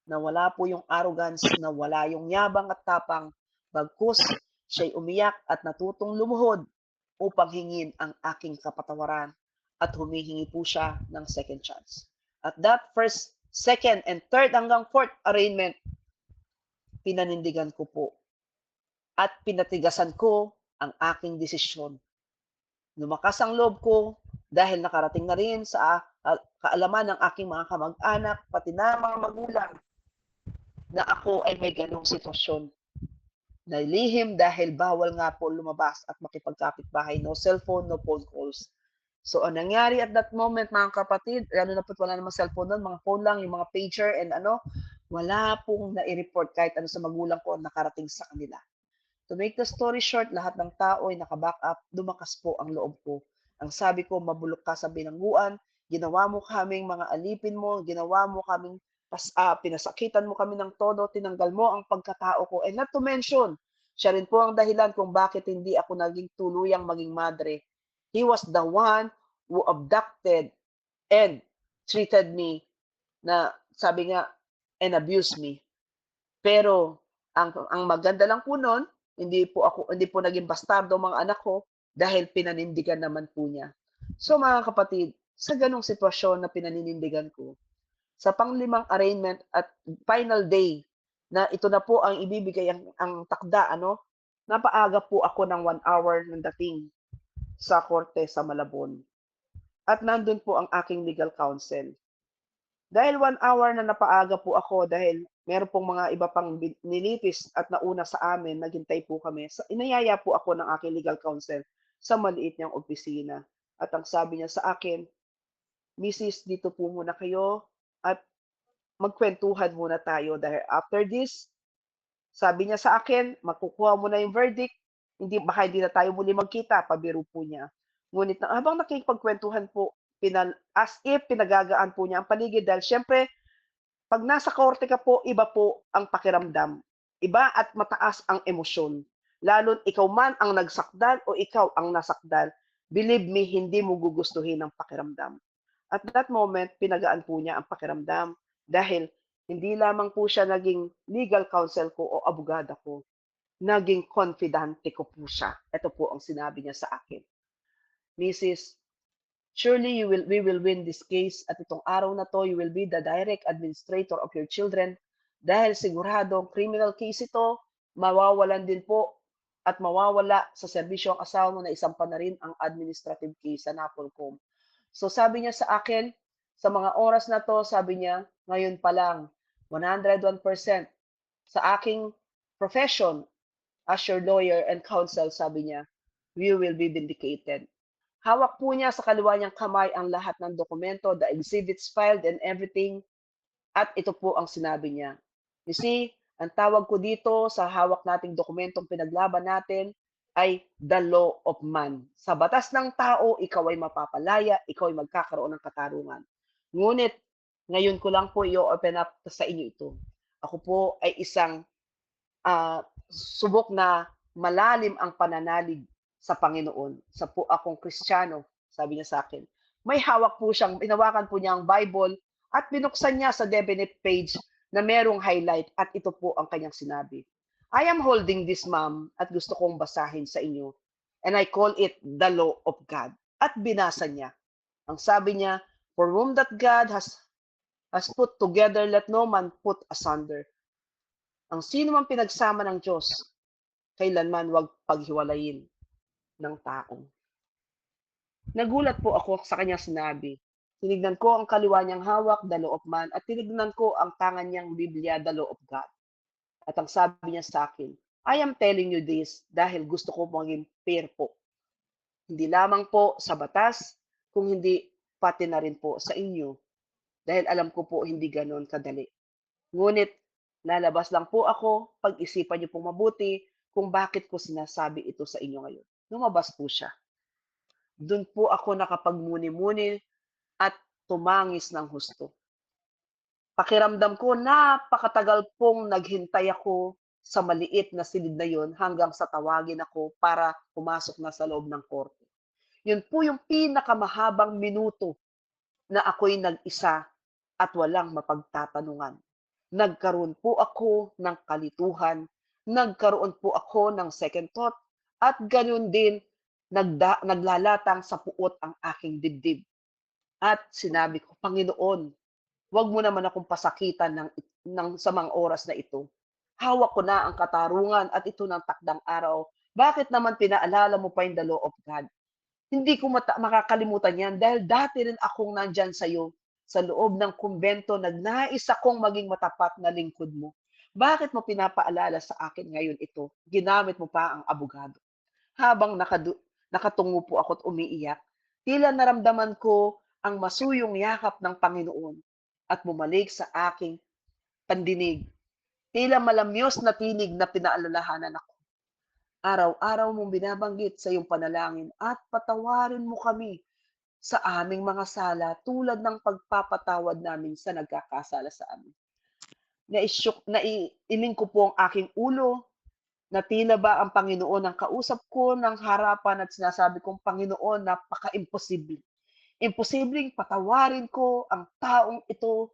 na wala po yung arrogance, na wala yung yabang at tapang, bagkus siya'y umiyak at natutong lumuhod upang hingin ang aking kapatawaran at humihingi po siya ng second chance. At that first, second, and third hanggang fourth arraignment, pinanindigan ko po at pinatigasan ko ang aking desisyon. Lumakas ang loob ko dahil nakarating na rin sa kaalaman ng aking mga kamag-anak, pati na mga magulang, na ako ay may ganong sitwasyon. Nalihim dahil bawal nga po lumabas at makipagkapit-bahay. No cellphone, no phone calls. So, ang nangyari at that moment, mga kapatid, lalo na po't wala namang cellphone doon, mga phone lang, yung mga pager and wala pong nai-report kahit ano sa magulang ko nakarating sa kanila. To make the story short, lahat ng tao ay naka-back up, lumakas po ang loob ko. Ang sabi ko, mabulok ka sa bilangguan, ginawa mo kaming mga alipin mo, ginawa mo kaming pinasakitan mo kami ng todo, tinanggal mo ang pagkatao ko. And not to mention, siya rin po ang dahilan kung bakit hindi ako naging tuluyang maging madre. He was the one who abducted and treated me na sabi nga, and abused me. Pero ang maganda lang po nun, hindi po naging bastardo mga anak ko dahil pinanindigan naman po niya. So mga kapatid, sa ganong sitwasyon na pinaninindigan ko, sa panglimang arraignment at final day na ito na po ang ibibigay ang takda, napaaga po ako ng 1 hour ng dating sa korte sa Malabon. At nandun po ang aking legal counsel. Dahil 1 hour na napaaga po ako dahil meron pong mga iba pang nilipis at nauna sa amin, naghintay po kami. Inayaya po ako ng aking legal counsel sa maliit niyang opisina. At ang sabi niya sa akin, Mrs. dito po muna kayo at magkwentuhan muna tayo dahil after this, sabi niya sa akin, makukuha mo na yung verdict, baka hindi na tayo muli magkita, pabiro po niya. Ngunit habang nakikipagkwentuhan po, as if pinagagaan po niya ang paligid dahil syempre, pag nasa korte ka po, iba po ang pakiramdam. Iba at mataas ang emosyon. Lalo ikaw man ang nagsakdal o ikaw ang nasakdal, believe me, hindi mo gugustuhin ang pakiramdam. At that moment, pinagaan po niya ang pakiramdam dahil hindi lamang po siya naging legal counsel ko o abogada ko, naging confidante ko po siya. Ito po ang sinabi niya sa akin. Mrs. Surely we will win this case at itong araw na to, you will be the direct administrator of your children dahil siguradong criminal case ito, mawawalan din po at mawawala sa serbisyo ang asawa mo na isang pa na rin ang administrative case sa NAPOLCOM. So sabi niya sa akin, sa mga oras na to, sabi niya, ngayon pa lang, 101% sa aking profession as your lawyer and counsel, sabi niya, we will be vindicated. Hawak po niya sa kaliwa niyang kamay ang lahat ng dokumento, the exhibits filed and everything. At ito po ang sinabi niya. You see, ang tawag ko dito sa hawak nating dokumentong pinaglaban natin ay the law of man. Sa batas ng tao, ikaw ay mapapalaya, ikaw ay magkakaroon ng katarungan. Ngunit, ngayon ko lang po i-open up sa inyo ito. Ako po ay isang subok na malalim ang pananalig sa Panginoon. Sa po akong Kristiyano, sabi niya sa akin. May hawak po siyang, hinawakan po niya ang Bible at binuksan niya sa definite page na merong highlight at ito po ang kanyang sinabi. I am holding this, ma'am, at gusto kong basahin sa inyo. And I call it the law of God. At binasa niya. Ang sabi niya, for whom that God has put together, let no man put asunder. Ang sino man pinagsama ng Diyos, kailanman wag paghiwalayin ng tao. Nagulat po ako sa kanyang sinabi. Tinignan ko ang kaliwa niyang hawak, the law of man, at tinignan ko ang tangan niyang Biblia, the law of God. At ang sabi niya sa akin, I am telling you this dahil gusto ko maging fair po. Hindi lamang po sa batas, kung hindi pati na rin po sa inyo. Dahil alam ko po hindi ganon kadali. Ngunit lalabas lang po ako, pag-isipan niyo pong mabuti kung bakit ko sinasabi ito sa inyo ngayon. Lumabas po siya. Doon po ako nakapagmuni-muni at tumangis ng husto. Pakiramdam ko, napakatagal pong naghintay ako sa maliit na silid na yon hanggang sa tawagin ako para pumasok na sa loob ng korte. Yun po yung pinakamahabang minuto na ako'y nag-isa at walang mapagtatanungan. Nagkaroon po ako ng kalituhan, nagkaroon po ako ng second thought, at gano'n din naglalatang sa puot ang aking dibdib. At sinabi ko, "Panginoon, 'wag mo naman akong pasakitan sa mga oras na ito. Hawak ko na ang katarungan at ito ng takdang araw. Bakit naman pinaalala mo pa yung the law of God?" Hindi ko makakalimutan 'yan dahil dati rin akong nandiyan sa'yo, sa loob ng kumbento nagnais akong maging matapat na lingkod mo. Bakit mo pinapaalala sa akin ngayon ito? Ginamit mo pa ang abogado. Habang nakatungo po ako't umiiyak, tila naramdaman ko ang masuyong yakap ng Panginoon at bumalik sa aking pandinig. Tila malamyos na tinig na pinaalalahanan ako. Araw-araw mong binabanggit sa iyong panalangin at patawarin mo kami sa aming mga sala tulad ng pagpapatawad namin sa nagkakasala sa amin. Naiiling ko po ang aking ulo na tila ba ang Panginoon ang kausap ko ng harapan at sinasabi kong, "Panginoon, napaka-imposible. Imposibleng patawarin ko ang taong ito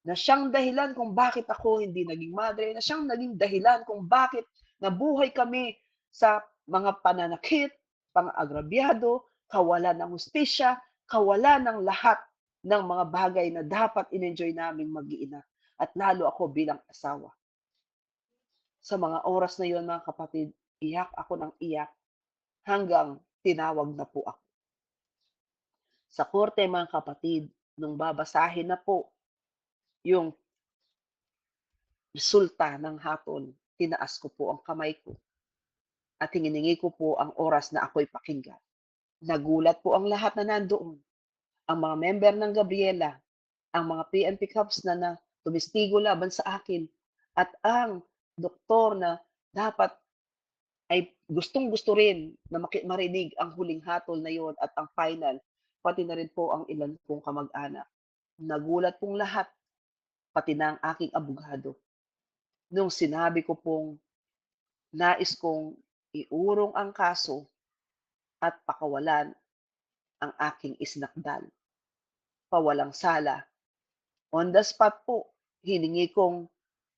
na siyang dahilan kung bakit ako hindi naging madre, na siyang naging dahilan kung bakit nabuhay kami sa mga pananakit, pang-aagrabyado, kawalan ng hustisya, kawalan ng lahat ng mga bagay na dapat in-enjoy naming mag-iina at lalo ako bilang asawa." Sa mga oras na yon, mga kapatid, iyak ako ng iyak hanggang tinawag na po ako. Sa korte, mga kapatid, nung babasahin na po yung resulta ng hatol, tinaas ko po ang kamay ko at hininingi ko po ang oras na ako'y pakinggan. Nagulat po ang lahat na nandoon, ang mga member ng Gabriela, ang mga PNP cops na tumistigo laban sa akin, at ang doktor na dapat ay gustong-gusto rin na marinig ang huling hatol na yon at ang final, pati na rin po ang ilan kong kamag-anak. Nagulat pong lahat, pati na ang aking abogado, nung sinabi ko pong nais kong iurong ang kaso at pakawalan ang aking isnakdal, pawalang sala. On the spot po, hiningi kong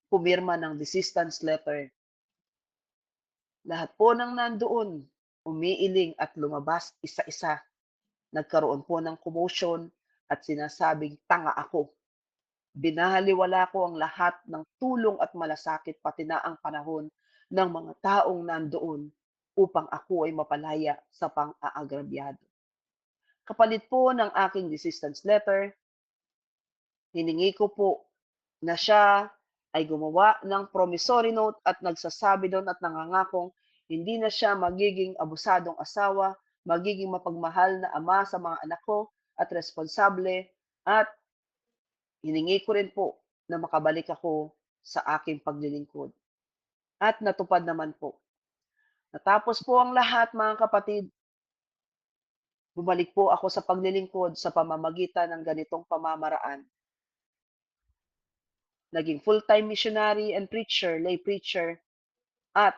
pumirma ng desistance letter. Lahat po ng nandoon, umiiling at lumabas isa-isa. Nagkaroon po ng commotion at sinasabing tanga ako. Binahaliwala ko ang lahat ng tulong at malasakit pati na ang panahon ng mga taong nandoon upang ako ay mapalaya sa pang-aagrabyado. Kapalit po ng aking desistance letter, hiningi ko po na siya ay gumawa ng promissory note at nagsasabi doon at nangangakong hindi na siya magiging abusadong asawa, magiging mapagmahal na ama sa mga anak ko at responsable, at hiningi ko rin po na makabalik ako sa aking paglilingkod. At natupad naman po. Natapos po ang lahat, mga kapatid, bumalik po ako sa paglilingkod sa pamamagitan ng ganitong pamamaraan. Naging full-time missionary and preacher, lay preacher, at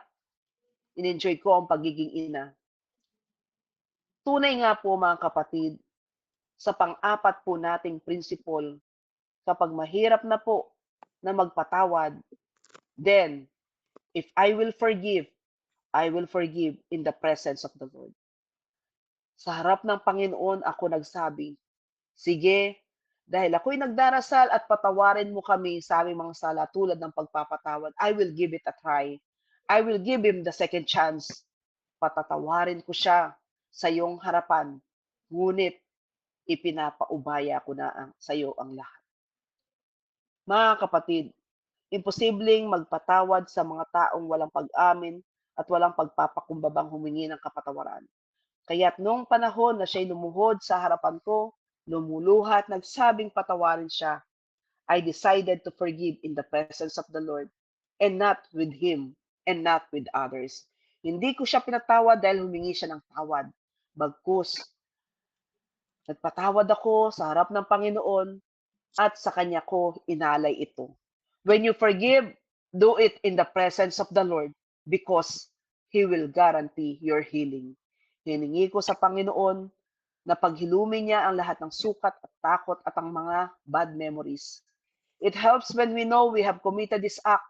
in-enjoy ko ang pagiging ina. Tunay nga po, mga kapatid, sa pang-apat po nating principle, kapag mahirap na po na magpatawad, then if I will forgive in the presence of the Lord. Sa harap ng Panginoon ako nagsabi, "Sige, dahil ako'y nagdarasal at patawarin mo kami sa aming mga sala tulad ng pagpapatawad, I will give it a try. I will give him the second chance. Patatawarin ko siya sa iyong harapan, ngunit ipinapaubaya ko na sa iyo ang lahat." Mga kapatid, imposibleng magpatawad sa mga taong walang pag-amin at walang pagpapakumbabang humingi ng kapatawaran. Kaya't noong panahon na siya'y lumuhod sa harapan ko, lumuluha at nagsabing patawarin siya, I decided to forgive in the presence of the Lord and not with him and not with others. Hindi ko siya pinatawad dahil humingi siya ng tawad. Bagkus, nagpatawad ako sa harap ng Panginoon at sa Kanya ko inalay ito. When you forgive, do it in the presence of the Lord because He will guarantee your healing. Hiningi ko sa Panginoon na paghilumin niya ang lahat ng sukat at takot at ang mga bad memories. It helps when we know we have committed this act